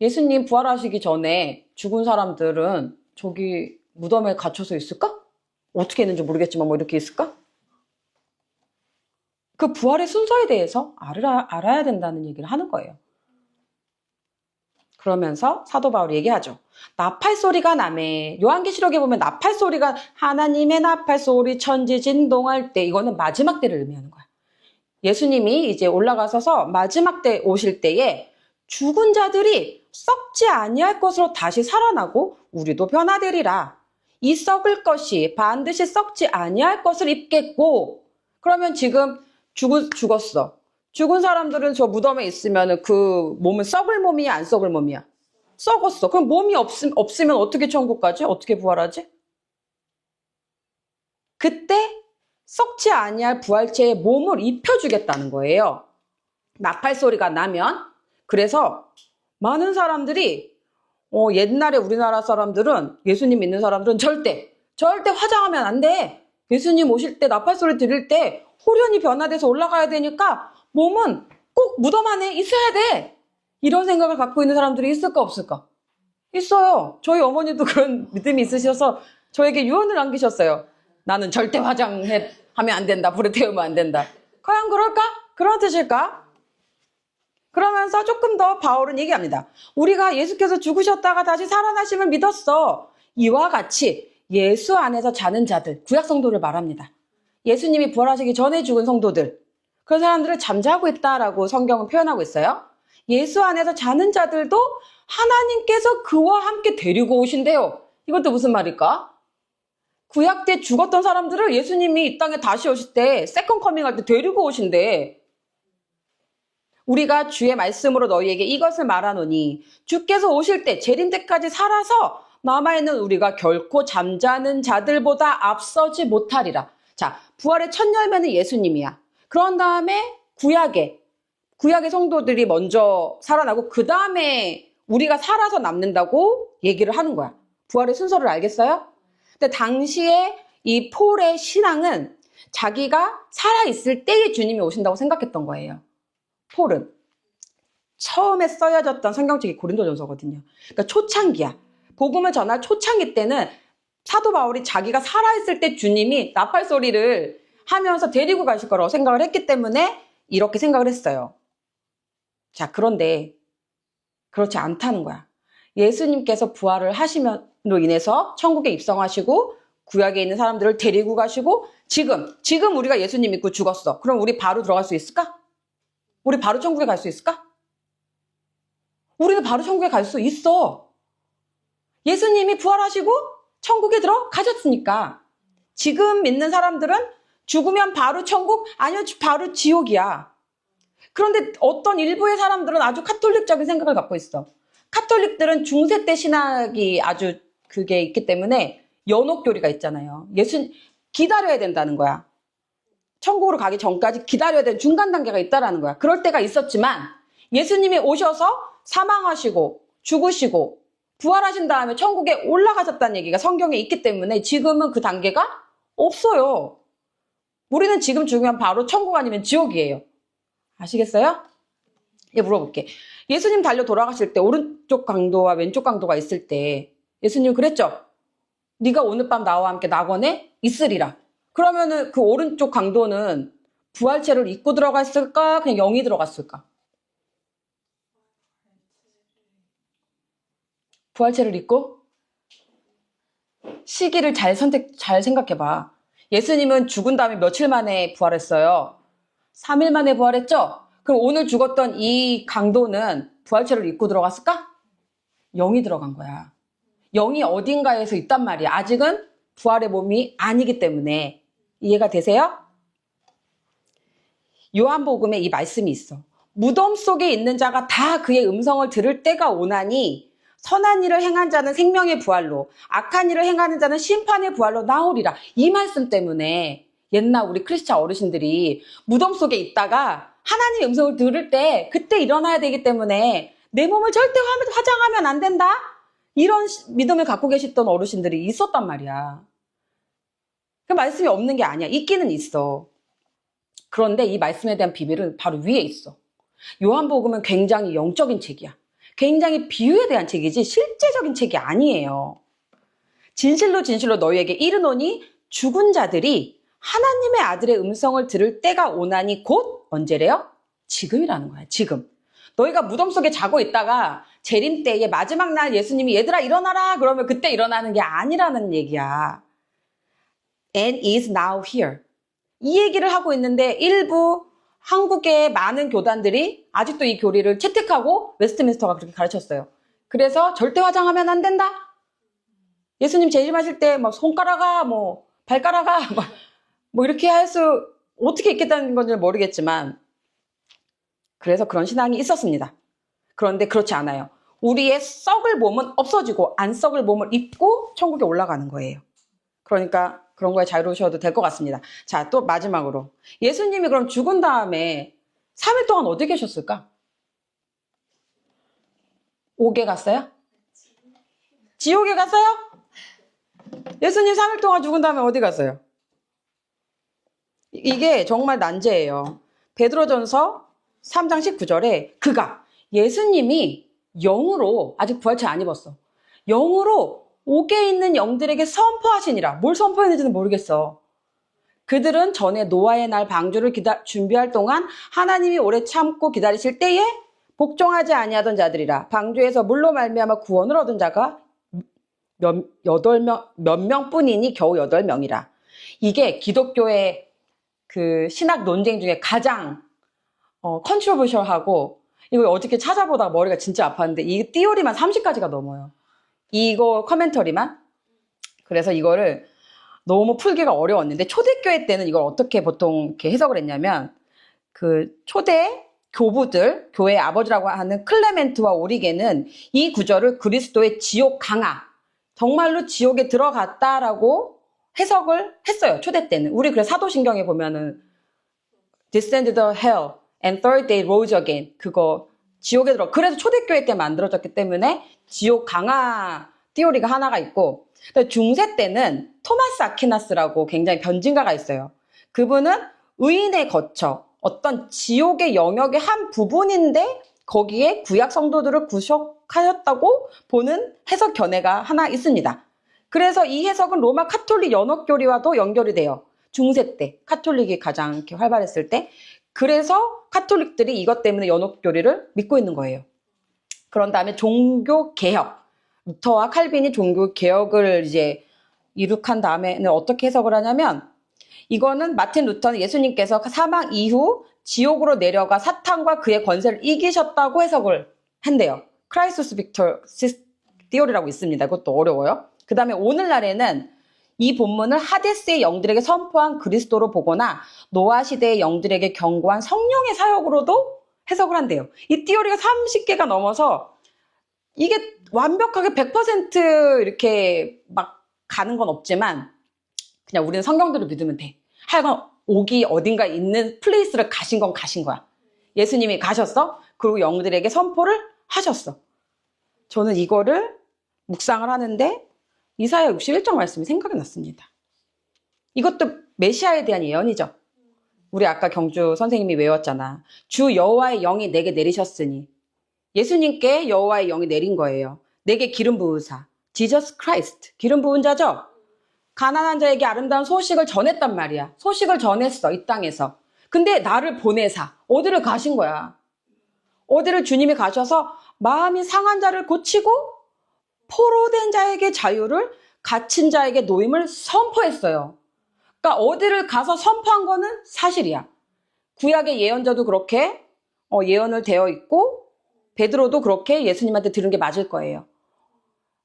예수님 부활하시기 전에 죽은 사람들은 저기 무덤에 갇혀서 있을까? 어떻게 있는지 모르겠지만 뭐 이렇게 있을까? 그 부활의 순서에 대해서 알아야 된다는 얘기를 하는 거예요. 그러면서 사도 바울이 얘기하죠. 나팔 소리가 나매. 요한계시록에 보면 나팔 소리가 하나님의 나팔 소리 천지 진동할 때 이거는 마지막 때를 의미하는 거야. 예수님이 이제 올라가셔서 마지막 때 오실 때에 죽은 자들이 썩지 아니할 것으로 다시 살아나고 우리도 변화되리라. 이 썩을 것이 반드시 썩지 아니할 것을 입겠고. 그러면 지금 죽었어. 죽은 사람들은 저 무덤에 있으면 그 몸은 썩을 몸이야, 안 썩을 몸이야? 썩었어. 그럼 몸이 없으면 어떻게 천국 가지? 어떻게 부활하지? 그때 썩지 아니할 부활체에 몸을 입혀주겠다는 거예요. 나팔 소리가 나면. 그래서 많은 사람들이 옛날에 우리나라 사람들은 예수님 믿는 사람들은 절대 화장하면 안 돼. 예수님 오실 때 나팔 소리 들을 때 호련히 변화돼서 올라가야 되니까 몸은 꼭 무덤 안에 있어야 돼. 이런 생각을 갖고 있는 사람들이 있을까 없을까? 있어요. 저희 어머니도 그런 믿음이 있으셔서 저에게 유언을 남기셨어요. 나는 절대 화장하면 안 된다. 불에 태우면 안 된다. 과연 그럴까? 그런 뜻일까? 그러면서 조금 더 바울은 얘기합니다. 우리가 예수께서 죽으셨다가 다시 살아나심을 믿었어. 이와 같이 예수 안에서 자는 자들, 구약 성도를 말합니다. 예수님이 부활하시기 전에 죽은 성도들, 그런 사람들을 잠자고 있다라고 성경은 표현하고 있어요. 예수 안에서 자는 자들도 하나님께서 그와 함께 데리고 오신대요. 이것도 무슨 말일까? 구약 때 죽었던 사람들을 예수님이 이 땅에 다시 오실 때 세컨 커밍 할 때 데리고 오신대. 우리가 주의 말씀으로 너희에게 이것을 말하노니 주께서 오실 때 재림 때까지 살아서 남아있는 우리가 결코 잠자는 자들보다 앞서지 못하리라. 자, 부활의 첫 열매는 예수님이야. 그런 다음에 구약의 성도들이 먼저 살아나고 그 다음에 우리가 살아서 남는다고 얘기를 하는 거야. 부활의 순서를 알겠어요? 근데 당시에 이 폴의 신앙은 자기가 살아있을 때에 주님이 오신다고 생각했던 거예요. 폴은 처음에 써여졌던 성경책이 고린도전서거든요. 그러니까 초창기야. 복음을 전할 초창기 때는 사도 바울이 자기가 살아있을 때 주님이 나팔 소리를 하면서 데리고 가실 거라고 생각을 했기 때문에 이렇게 생각을 했어요. 자, 그런데 그렇지 않다는 거야. 예수님께서 부활을 하심으로 인해서 천국에 입성하시고 구약에 있는 사람들을 데리고 가시고 지금 우리가 예수님 믿고 죽었어. 그럼 우리 바로 들어갈 수 있을까? 우리 바로 천국에 갈 수 있을까? 우리는 바로 천국에 갈 수 있어. 예수님이 부활하시고 천국에 들어가셨으니까. 지금 믿는 사람들은 죽으면 바로 천국? 아니요, 바로 지옥이야. 그런데 어떤 일부의 사람들은 아주 카톨릭적인 생각을 갖고 있어. 카톨릭들은 중세 때 신학이 아주 그게 있기 때문에 연옥교리가 있잖아요. 기다려야 된다는 거야. 천국으로 가기 전까지 기다려야 되는 중간 단계가 있다라는 거야. 그럴 때가 있었지만 예수님이 오셔서 사망하시고 죽으시고 부활하신 다음에 천국에 올라가셨다는 얘기가 성경에 있기 때문에 지금은 그 단계가 없어요. 우리는 지금 죽으면 바로 천국 아니면 지옥이에요. 아시겠어요? 예, 물어볼게. 예수님 달려 돌아가실 때 오른쪽 강도와 왼쪽 강도가 있을 때 예수님 그랬죠? 네가 오늘 밤 나와 함께 낙원에 있으리라. 그러면은 그 오른쪽 강도는 부활체를 입고 들어갔을까? 그냥 영이 들어갔을까? 부활체를 입고? 시기를 잘 생각해봐. 예수님은 죽은 다음에 며칠 만에 부활했어요? 3일 만에 부활했죠? 그럼 오늘 죽었던 이 강도는 부활체를 입고 들어갔을까? 영이 들어간 거야. 영이 어딘가에서 있단 말이야. 아직은 부활의 몸이 아니기 때문에. 이해가 되세요? 요한복음에 이 말씀이 있어. 무덤 속에 있는 자가 다 그의 음성을 들을 때가 오나니 선한 일을 행한 자는 생명의 부활로, 악한 일을 행하는 자는 심판의 부활로 나오리라. 이 말씀 때문에 옛날 우리 크리스찬 어르신들이 무덤 속에 있다가 하나님의 음성을 들을 때 그때 일어나야 되기 때문에 내 몸을 절대 화장하면 안 된다. 이런 믿음을 갖고 계셨던 어르신들이 있었단 말이야. 그 말씀이 없는 게 아니야. 있기는 있어. 그런데 이 말씀에 대한 비밀은 바로 위에 있어. 요한복음은 굉장히 영적인 책이야. 굉장히 비유에 대한 책이지 실제적인 책이 아니에요. 진실로 진실로 너희에게 이르노니 죽은 자들이 하나님의 아들의 음성을 들을 때가 오나니 곧 언제래요? 지금이라는 거야. 지금. 너희가 무덤 속에 자고 있다가 재림 때에 마지막 날 예수님이 얘들아 일어나라 그러면 그때 일어나는 게 아니라는 얘기야. And is now here. 이 얘기를 하고 있는데 일부 한국의 많은 교단들이 아직도 이 교리를 채택하고 웨스트민스터가 그렇게 가르쳤어요. 그래서 절대 화장하면 안 된다. 예수님 재림하실 때 막 손가락아 뭐 발가락아 뭐 이렇게 할 수 어떻게 있겠다는 건지 모르겠지만 그래서 그런 신앙이 있었습니다. 그런데 그렇지 않아요. 우리의 썩을 몸은 없어지고 안 썩을 몸을 입고 천국에 올라가는 거예요. 그러니까 그런 거에 자유로우셔도 될 것 같습니다. 자, 또 마지막으로 예수님이 그럼 죽은 다음에 3일 동안 어디 계셨을까? 옥에 갔어요? 지옥에 갔어요? 예수님 3일 동안 죽은 다음에 어디 갔어요? 이게 정말 난제예요. 베드로전서 3장 19절에 그가 예수님이 영으로 아직 부활체 안 입었어. 영으로 옥에 있는 영들에게 선포하시니라. 뭘 선포했는지는 모르겠어. 그들은 전에 노아의 날 방주를 준비할 동안 하나님이 오래 참고 기다리실 때에 복종하지 아니하던 자들이라. 방주에서 물로 말미암아 구원을 얻은 자가 몇 명뿐이니 겨우 8명이라. 이게 기독교의 그 신학 논쟁 중에 가장 컨트로버셜하고 이거 어저께 찾아보다가 머리가 진짜 아팠는데 이 띠오리만 30가지가 넘어요. 이거 커멘터리만. 그래서 이거를 너무 풀기가 어려웠는데 초대교회 때는 이걸 어떻게 보통 이렇게 해석을 했냐면 그 초대 교부들, 교회 아버지라고 하는 클레멘트와 오리겐은 이 구절을 그리스도의 지옥 강화, 정말로 지옥에 들어갔다라고 해석을 했어요. 초대 때는. 우리 그래서 사도신경에 보면은 descended to hell and third day rose again. 그거 지옥에 들어. 그래서 초대교회 때 만들어졌기 때문에 지옥 강화 띠오리가 하나가 있고 중세 때는 토마스 아퀴나스라고 굉장히 변증가가 있어요. 그분은 의인에 거쳐 어떤 지옥의 영역의 한 부분인데 거기에 구약 성도들을 구속하셨다고 보는 해석 견해가 하나 있습니다. 그래서 이 해석은 로마 카톨릭 연옥교리와도 연결이 돼요. 중세 때 카톨릭이 가장 이렇게 활발했을 때. 그래서 카톨릭들이 이것 때문에 연옥교리를 믿고 있는 거예요. 그런 다음에 종교개혁. 루터와 칼빈이 종교개혁을 이제 이룩한 다음에는 어떻게 해석을 하냐면 이거는 마틴 루터는 예수님께서 사망 이후 지옥으로 내려가 사탄과 그의 권세를 이기셨다고 해석을 한대요. 크라이스토스 빅토시스 디오리라고 있습니다. 그것도 어려워요. 그 다음에 오늘날에는 이 본문을 하데스의 영들에게 선포한 그리스도로 보거나 노아 시대의 영들에게 경고한 성령의 사역으로도 해석을 한대요. 이 띠오리가 30개가 넘어서 이게 완벽하게 100% 이렇게 막 가는 건 없지만 그냥 우리는 성경대로 믿으면 돼. 하여간 옥이 어딘가 있는 플레이스를 가신 건 가신 거야. 예수님이 가셨어. 그리고 영들에게 선포를 하셨어. 저는 이거를 묵상을 하는데 이사야 61장 말씀이 생각이 났습니다. 이것도 메시아에 대한 예언이죠. 우리 아까 경주 선생님이 외웠잖아. 주 여호와의 영이 내게 내리셨으니. 예수님께 여호와의 영이 내린 거예요. 내게 기름 부으사. 지저스 크라이스트. 기름 부은 자죠. 가난한 자에게 아름다운 소식을 전했단 말이야. 소식을 전했어. 이 땅에서. 근데 나를 보내사. 어디를 가신 거야. 어디를 주님이 가셔서 마음이 상한 자를 고치고 포로된 자에게 자유를, 갇힌 자에게 노임을 선포했어요. 그러니까 어디를 가서 선포한 거는 사실이야. 구약의 예언자도 그렇게 예언을 되어 있고 베드로도 그렇게 예수님한테 들은 게 맞을 거예요.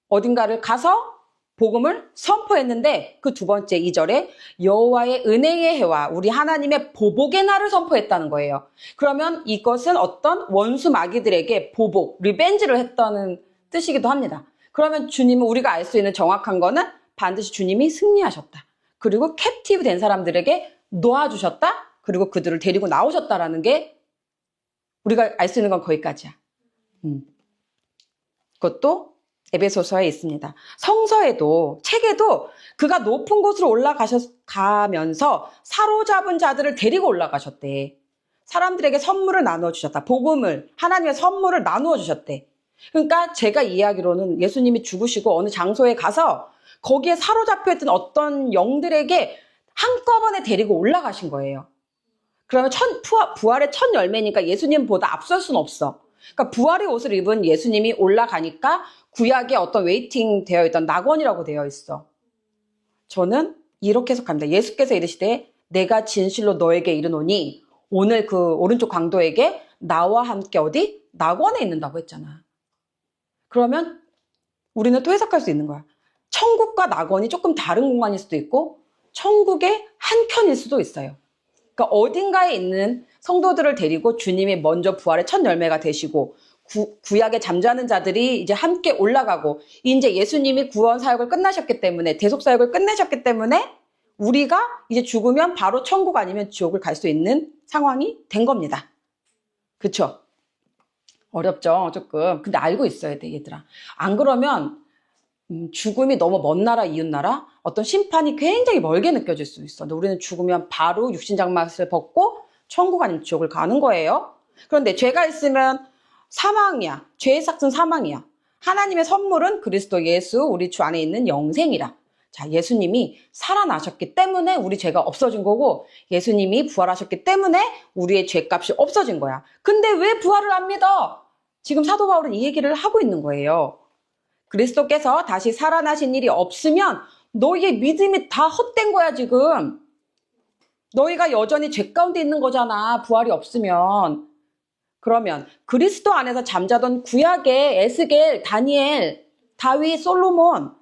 어딘가를 가서 복음을 선포했는데 그 두 번째 2절에 여호와의 은혜의 해와 우리 하나님의 보복의 날을 선포했다는 거예요. 그러면 이것은 어떤 원수 마귀들에게 보복, 리벤지를 했다는 뜻이기도 합니다. 그러면 주님은 우리가 알 수 있는 정확한 거는 반드시 주님이 승리하셨다. 그리고 캡티브 된 사람들에게 놓아주셨다. 그리고 그들을 데리고 나오셨다라는 게 우리가 알 수 있는 건 거기까지야. 그것도 에베소서에 있습니다. 성서에도 책에도 그가 높은 곳으로 올라가면서 사로잡은 자들을 데리고 올라가셨대. 사람들에게 선물을 나눠주셨다. 복음을, 하나님의 선물을 나누어 주셨대. 그러니까 제가 이야기로는 예수님이 죽으시고 어느 장소에 가서 거기에 사로잡혀 있던 어떤 영들에게 한꺼번에 데리고 올라가신 거예요. 그러면 부활의 첫 열매니까 예수님보다 앞설 수는 없어. 그러니까 부활의 옷을 입은 예수님이 올라가니까 구약에 어떤 웨이팅 되어 있던 낙원이라고 되어 있어. 저는 이렇게 해석합니다. 예수께서 이르시되 내가 진실로 너에게 이르노니 오늘 그 오른쪽 강도에게 나와 함께 어디? 낙원에 있는다고 했잖아. 그러면 우리는 또 해석할 수 있는 거야. 천국과 낙원이 조금 다른 공간일 수도 있고 천국의 한 켠일 수도 있어요. 그러니까 어딘가에 있는 성도들을 데리고 주님이 먼저 부활의 첫 열매가 되시고 구약에 잠자는 자들이 이제 함께 올라가고 이제 예수님이 구원 사역을 끝나셨기 때문에 대속 사역을 끝내셨기 때문에 우리가 이제 죽으면 바로 천국 아니면 지옥을 갈 수 있는 상황이 된 겁니다. 그쵸? 어렵죠, 조금. 근데 알고 있어야 돼, 얘들아. 안 그러면 죽음이 너무 먼 나라, 이웃 나라, 어떤 심판이 굉장히 멀게 느껴질 수 있어. 근데 우리는 죽으면 바로 육신장막을 벗고 천국 아니면 지옥을 가는 거예요. 그런데 죄가 있으면 사망이야. 죄의 삭은 사망이야. 하나님의 선물은 그리스도 예수, 우리 주 안에 있는 영생이라. 자, 예수님이 살아나셨기 때문에 우리 죄가 없어진 거고 예수님이 부활하셨기 때문에 우리의 죄값이 없어진 거야. 근데 왜 부활을 안 믿어? 지금 사도 바울은 이 얘기를 하고 있는 거예요. 그리스도께서 다시 살아나신 일이 없으면 너희의 믿음이 다 헛된 거야, 지금. 너희가 여전히 죄 가운데 있는 거잖아, 부활이 없으면. 그러면 그리스도 안에서 잠자던 구약의 에스겔, 다니엘, 다윗, 솔로몬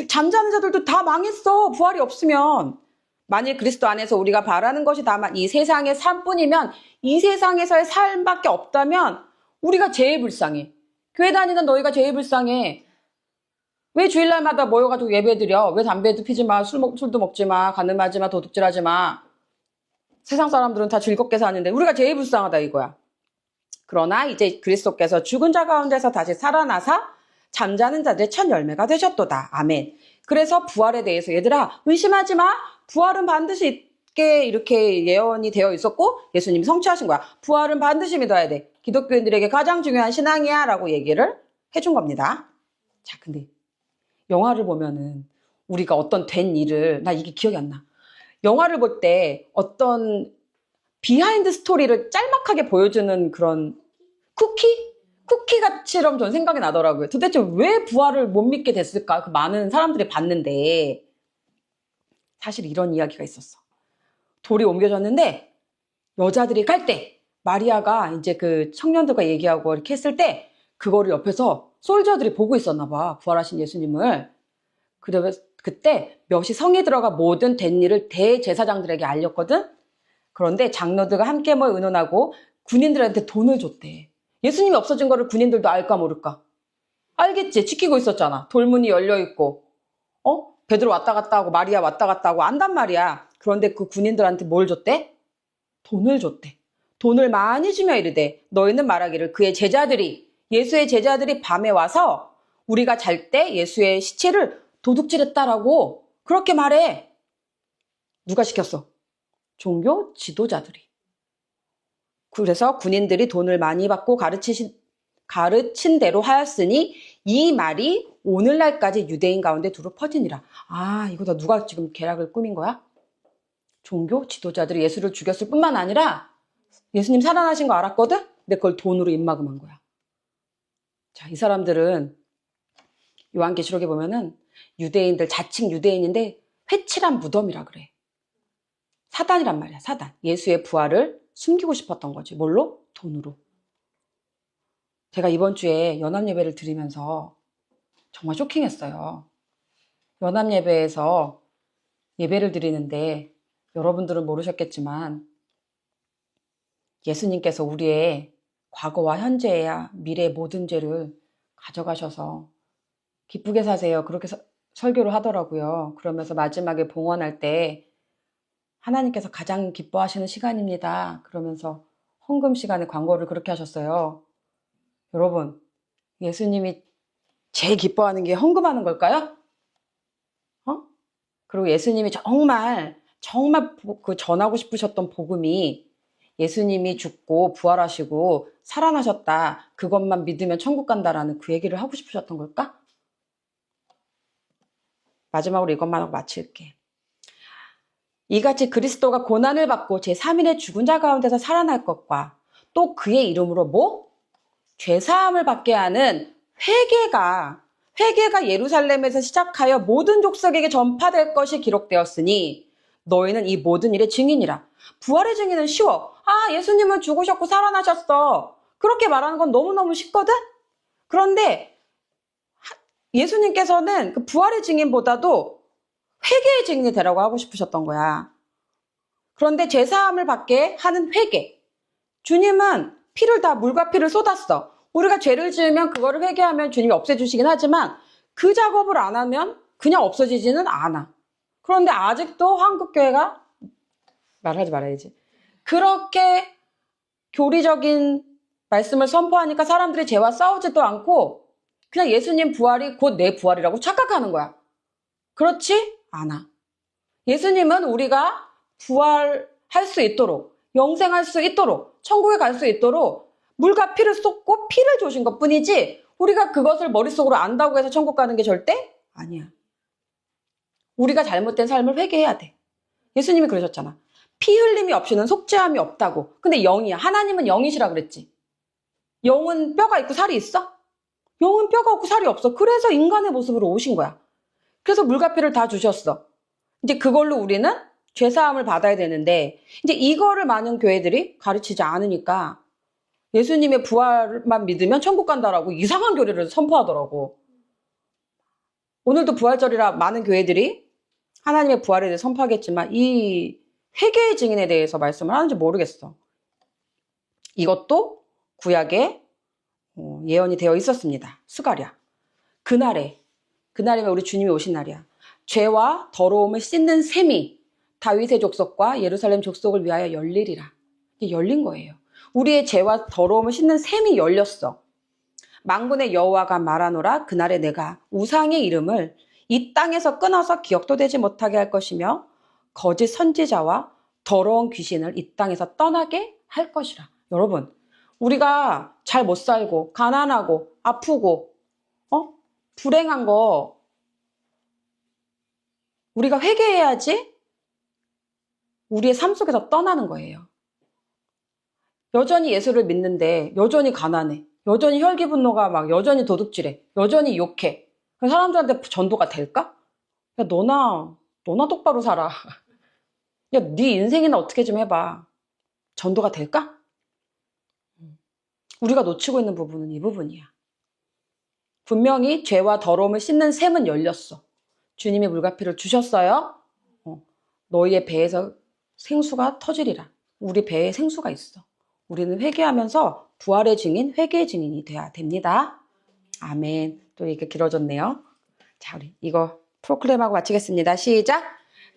잠자는 자들도 다 망했어, 부활이 없으면. 만일 그리스도 안에서 우리가 바라는 것이 다만 이 세상의 삶뿐이면 이 세상에서의 삶밖에 없다면 우리가 제일 불쌍해. 교회 다니는 너희가 제일 불쌍해. 왜 주일날마다 모여가지고 예배드려? 왜 담배도 피지 마, 술도 먹지 마, 간음하지 마, 도둑질하지 마. 세상 사람들은 다 즐겁게 사는데 우리가 제일 불쌍하다 이거야. 그러나 이제 그리스도께서 죽은 자 가운데서 다시 살아나사 잠자는 자들의 첫 열매가 되셨도다. 아멘. 그래서 부활에 대해서 얘들아 의심하지 마. 부활은 반드시 있게 이렇게 예언이 되어 있었고 예수님이 성취하신 거야. 부활은 반드시 믿어야 돼. 기독교인들에게 가장 중요한 신앙이야 라고 얘기를 해준 겁니다. 자, 근데 영화를 보면은 우리가 어떤 된 일을, 나 이게 기억이 안 나. 영화를 볼 때 어떤 비하인드 스토리를 짤막하게 보여주는 그런 쿠키 쿠키같이럼 전 생각이 나더라고요. 도대체 왜 부활을 못 믿게 됐을까? 그 많은 사람들이 봤는데 사실 이런 이야기가 있었어. 돌이 옮겨졌는데 여자들이 갈 때 마리아가 이제 그 청년들과 얘기하고 이렇게 했을 때 그거를 옆에서 솔저들이 보고 있었나 봐. 부활하신 예수님을. 그래서 그때 몇이 성이 들어가 모든 된 일을 대제사장들에게 알렸거든. 그런데 장로들과 함께 모여 의논하고 군인들한테 돈을 줬대. 예수님이 없어진 거를 군인들도 알까 모를까? 알겠지. 지키고 있었잖아. 돌문이 열려있고 베드로 왔다 갔다 하고 마리아 왔다 갔다 하고 안단 말이야. 그런데 그 군인들한테 뭘 줬대? 돈을 줬대. 돈을 많이 주며 이르되 너희는 말하기를 그의 제자들이 예수의 제자들이 밤에 와서 우리가 잘 때 예수의 시체를 도둑질했다라고 그렇게 말해. 누가 시켰어? 종교 지도자들이. 그래서 군인들이 돈을 많이 받고 가르친 대로 하였으니 이 말이 오늘날까지 유대인 가운데 두루 퍼지니라. 아, 이거 다 누가 지금 계략을 꾸민 거야? 종교 지도자들이 예수를 죽였을 뿐만 아니라 예수님 살아나신 거 알았거든? 근데 그걸 돈으로 입막음한 거야. 자, 이 사람들은 요한계시록에 보면은 유대인들, 자칭 유대인인데 회칠한 무덤이라 그래. 사단이란 말이야, 사단. 예수의 부활을 숨기고 싶었던 거지. 뭘로? 돈으로. 제가 이번 주에 연합예배를 드리면서 정말 쇼킹했어요. 연합예배에서 예배를 드리는데 여러분들은 모르셨겠지만 예수님께서 우리의 과거와 현재야 미래의 모든 죄를 가져가셔서 기쁘게 사세요. 그렇게 설교를 하더라고요. 그러면서 마지막에 봉헌할 때 하나님께서 가장 기뻐하시는 시간입니다. 그러면서 헌금 시간에 광고를 그렇게 하셨어요. 여러분, 예수님이 제일 기뻐하는 게 헌금하는 걸까요? 그리고 예수님이 정말 그 전하고 싶으셨던 복음이 예수님이 죽고 부활하시고 살아나셨다. 그것만 믿으면 천국 간다라는 그 얘기를 하고 싶으셨던 걸까? 마지막으로 이것만 하고 마칠게. 이같이 그리스도가 고난을 받고 제3일에 죽은 자 가운데서 살아날 것과 또 그의 이름으로 죄사함을 받게 하는 회개가 예루살렘에서 시작하여 모든 족속에게 전파될 것이 기록되었으니 너희는 이 모든 일의 증인이라. 부활의 증인은 쉬워. 아, 예수님은 죽으셨고 살아나셨어. 그렇게 말하는 건 너무너무 쉽거든? 그런데 예수님께서는 그 부활의 증인보다도 회개의 증인이 되라고 하고 싶으셨던 거야. 그런데 죄사함을 받게 하는 회개. 주님은 물과 피를 쏟았어. 우리가 죄를 지으면 그거를 회개하면 주님이 없애주시긴 하지만 그 작업을 안 하면 그냥 없어지지는 않아. 그런데 아직도 한국교회가 말하지 말아야지. 그렇게 교리적인 말씀을 선포하니까 사람들이 죄와 싸우지도 않고 그냥 예수님 부활이 곧 내 부활이라고 착각하는 거야. 그렇지 않아. 예수님은 우리가 부활할 수 있도록, 영생할 수 있도록, 천국에 갈 수 있도록 물과 피를 쏟고 피를 주신 것 뿐이지 우리가 그것을 머릿속으로 안다고 해서 천국 가는 게 절대 아니야. 우리가 잘못된 삶을 회개해야 돼. 예수님이 그러셨잖아. 피 흘림이 없이는 속죄함이 없다고. 근데 영이야. 하나님은 영이시라 그랬지. 영은 뼈가 있고 살이 있어? 영은 뼈가 없고 살이 없어. 그래서 인간의 모습으로 오신 거야. 그래서 물과 피를 다 주셨어. 이제 그걸로 우리는 죄사함을 받아야 되는데 이제 이거를 많은 교회들이 가르치지 않으니까 예수님의 부활만 믿으면 천국 간다라고 이상한 교리를 선포하더라고. 오늘도 부활절이라 많은 교회들이 하나님의 부활에 대해 선포하겠지만 이 회개의 증인에 대해서 말씀을 하는지 모르겠어. 이것도 구약에 예언이 되어 있었습니다. 스가랴. 그날이면 우리 주님이 오신 날이야. 죄와 더러움을 씻는 셈이 다윗의 족속과 예루살렘 족속을 위하여 열리리라. 이게 열린 거예요. 우리의 죄와 더러움을 씻는 셈이 열렸어. 만군의 여호와가 말하노라. 그날에 내가 우상의 이름을 이 땅에서 끊어서 기억도 되지 못하게 할 것이며 거짓 선지자와 더러운 귀신을 이 땅에서 떠나게 할 것이라. 여러분, 우리가 잘 못 살고 가난하고 아프고 불행한 거 우리가 회개해야지 우리의 삶 속에서 떠나는 거예요. 여전히 예수를 믿는데 여전히 가난해. 여전히 혈기분노가 막 여전히 도둑질해. 여전히 욕해. 그 사람들한테 전도가 될까? 야, 너나 똑바로 살아. 야, 네 인생이나 어떻게 좀 해봐. 전도가 될까? 우리가 놓치고 있는 부분은 이 부분이야. 분명히 죄와 더러움을 씻는 샘은 열렸어. 주님이 물과 피를 주셨어요. 너희의 배에서 생수가 터지리라. 우리 배에 생수가 있어. 우리는 회개하면서 부활의 증인, 회개의 증인이 돼야 됩니다. 아멘. 또 이게 길어졌네요. 자, 우리 이거 프로클레임하고 마치겠습니다. 시작.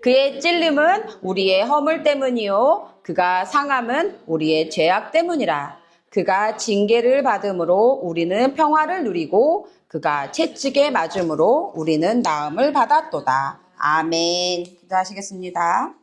그의 찔림은 우리의 허물 때문이요. 그가 상함은 우리의 죄악 때문이라. 그가 징계를 받음으로 우리는 평화를 누리고 그가 채찍에 맞음으로 우리는 나음을 받았도다. 아멘. 기도하시겠습니다.